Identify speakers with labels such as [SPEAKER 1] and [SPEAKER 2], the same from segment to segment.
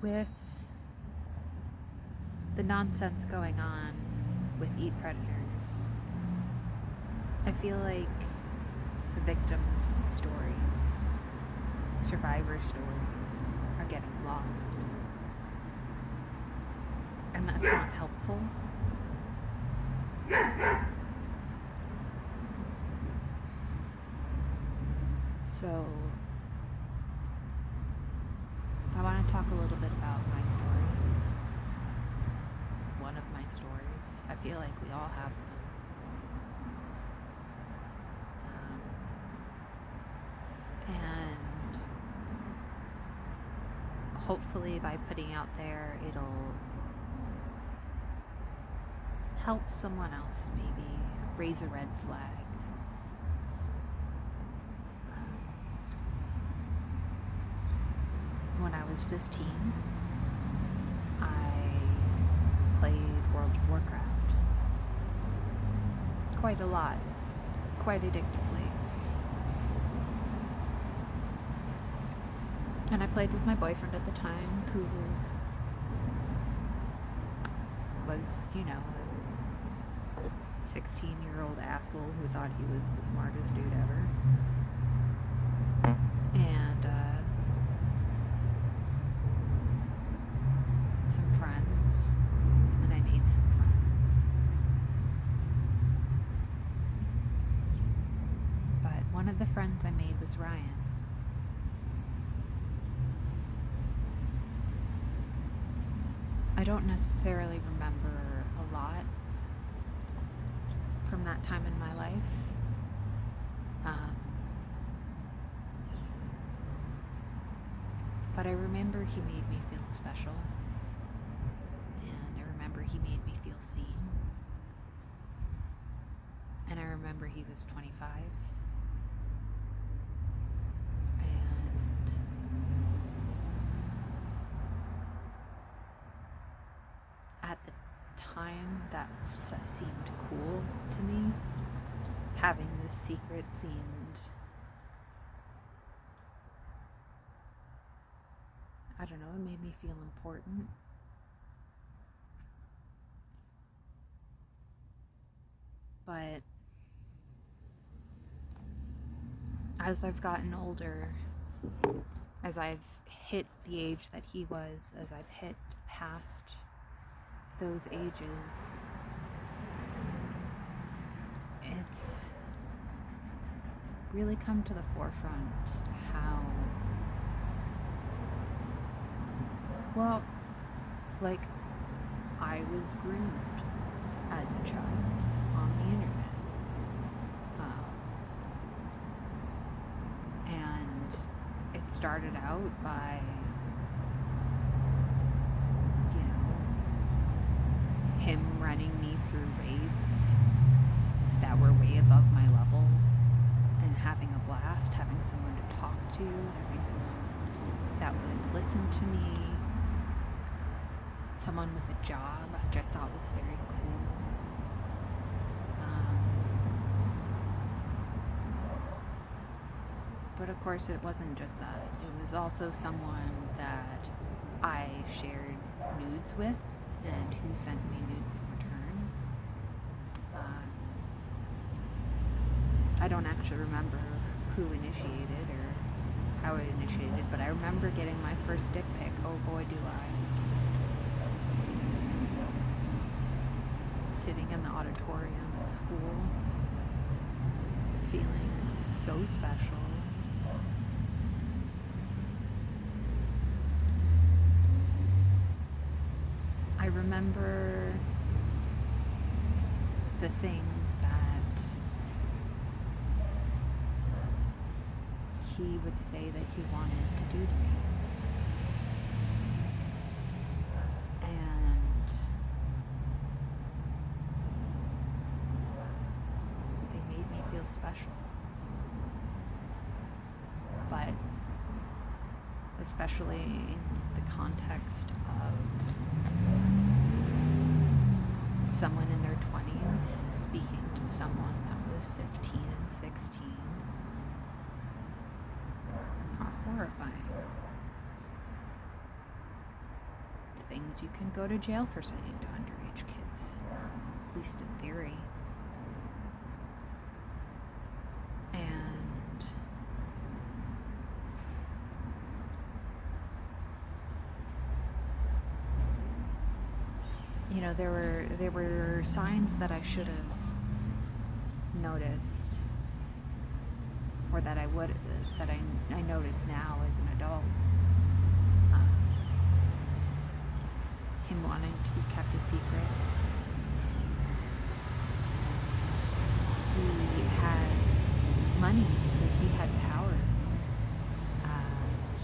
[SPEAKER 1] with the nonsense going on with eat predators, I feel like the victims' stories, survivor stories, are getting lost. And that's not helpful. So, I want to talk a little bit about my story. One of my stories. I feel like we all have them. And hopefully, by putting out there, it'll help someone else maybe raise a red flag. When I was 15, I played World of Warcraft. Quite a lot. Quite addictively. And I played with my boyfriend at the time, who was, a 16-year-old asshole who thought he was the smartest dude ever. And some friends, and I made some friends. But one of the friends I made was Ryan. I don't necessarily remember a lot from that time in my life. But I remember he made me feel special. And I remember he made me feel seen. And I remember he was 25. And at the time, that seemed cool to me. Having this secret seemed I don't know, it made me feel important. But as I've gotten older, as I've hit the age that he was, as I've hit past those ages, it's really come to the forefront how, well, like, I was groomed as a child on the internet. And it started out by, him running me through raids that were way above my level and having a blast, having someone to talk to, having someone that would listen to me, someone with a job, which I thought was very cool. But of course it wasn't just that. It was also someone that I shared nudes with and who sent me nudes in return. I don't actually remember who initiated or how it initiated, but I remember getting my first dick pic. Oh boy, do I. Sitting in the auditorium at school, feeling so special. I remember the things that he would say that he wanted to do to me. And they made me feel special. But especially in the context of someone in their 20s speaking to someone that was 15 and 16 are horrifying. things you can go to jail for saying to underage kids, at least in theory. And you know, there were signs that I should have noticed, or that I notice now as an adult. Him wanting to be kept a secret. He had money, so he had power.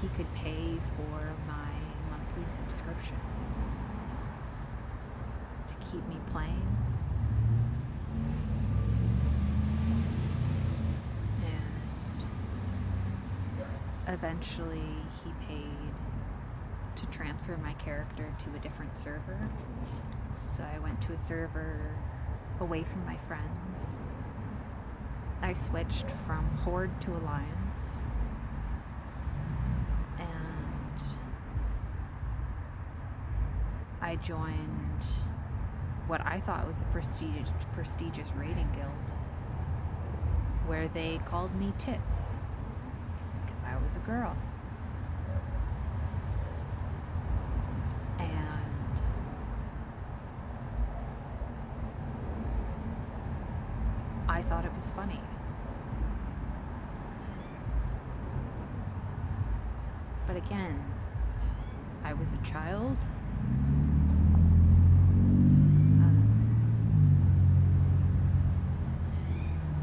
[SPEAKER 1] He could pay for my monthly subscription to keep me playing. And eventually he paid to transfer my character to a different server. So I went to a server away from my friends. I switched from Horde to Alliance. And I joined what I thought was a prestigious raiding guild, where they called me Tits, because I was a girl. I thought it was funny. But again, I was a child.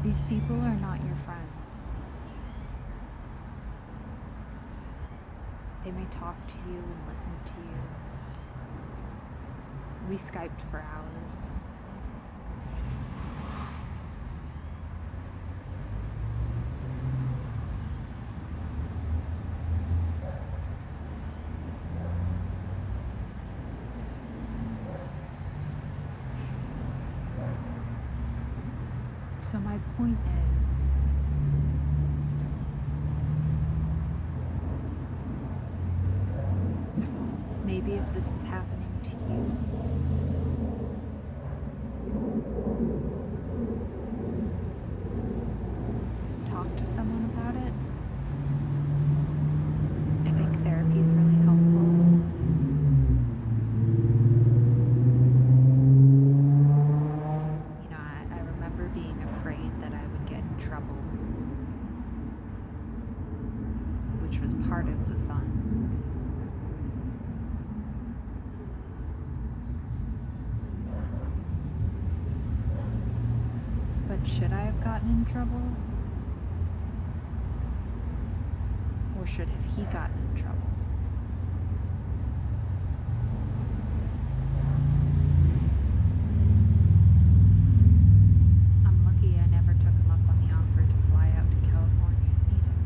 [SPEAKER 1] These people are not your friends. They may talk to you and listen to you. We Skyped for hours. So my point is, maybe if this is happening to you, talk to someone about it. I think therapy is really helpful. You know, I remember being afraid that I would get in trouble, which was part of the fun. But should I have gotten in trouble? Or should have he gotten in trouble? I'm lucky I never took him up on the offer to fly out to California and meet him.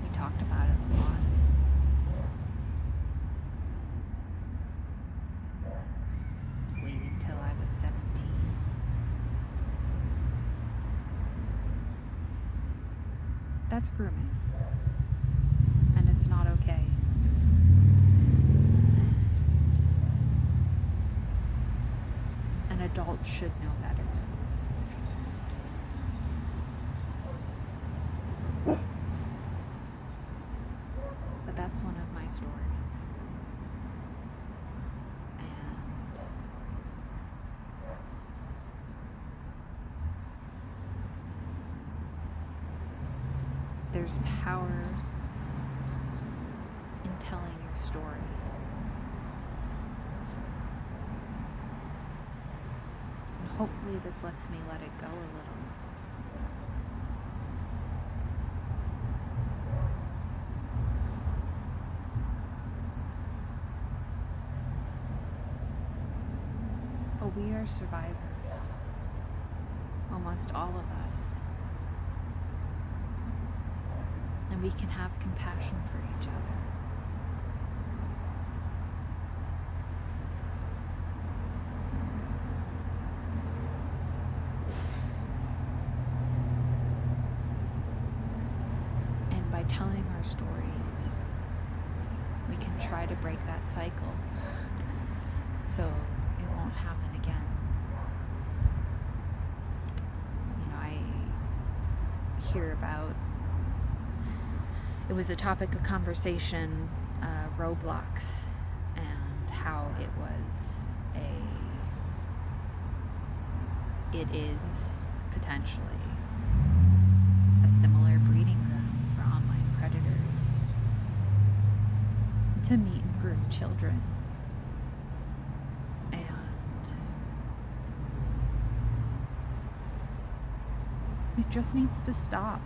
[SPEAKER 1] We talked about it a lot. Waited till I was 17. That's grooming. And it's not okay. An adult should know better. But that's one of my stories. And there's power in telling your story. And hopefully this lets me let it go a little. But we are survivors. Almost all of us. And we can have compassion for each other. And by telling our stories, we can try to break that cycle so it won't happen again. I hear about, it was a topic of conversation, Roblox, and how it is potentially a similar breeding ground for online predators to meet and groom children. And it just needs to stop.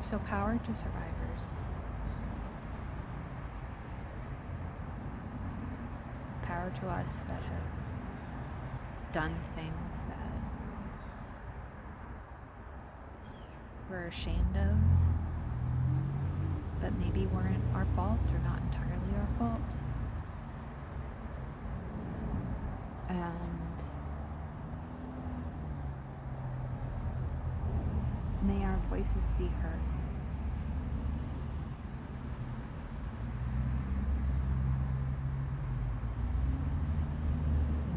[SPEAKER 1] So power to survivors. Power to us that have done things that we're ashamed of, but maybe weren't our fault or not entirely our fault. And may our voices be heard.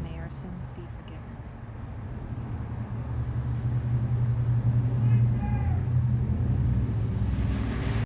[SPEAKER 1] May our sins be forgiven.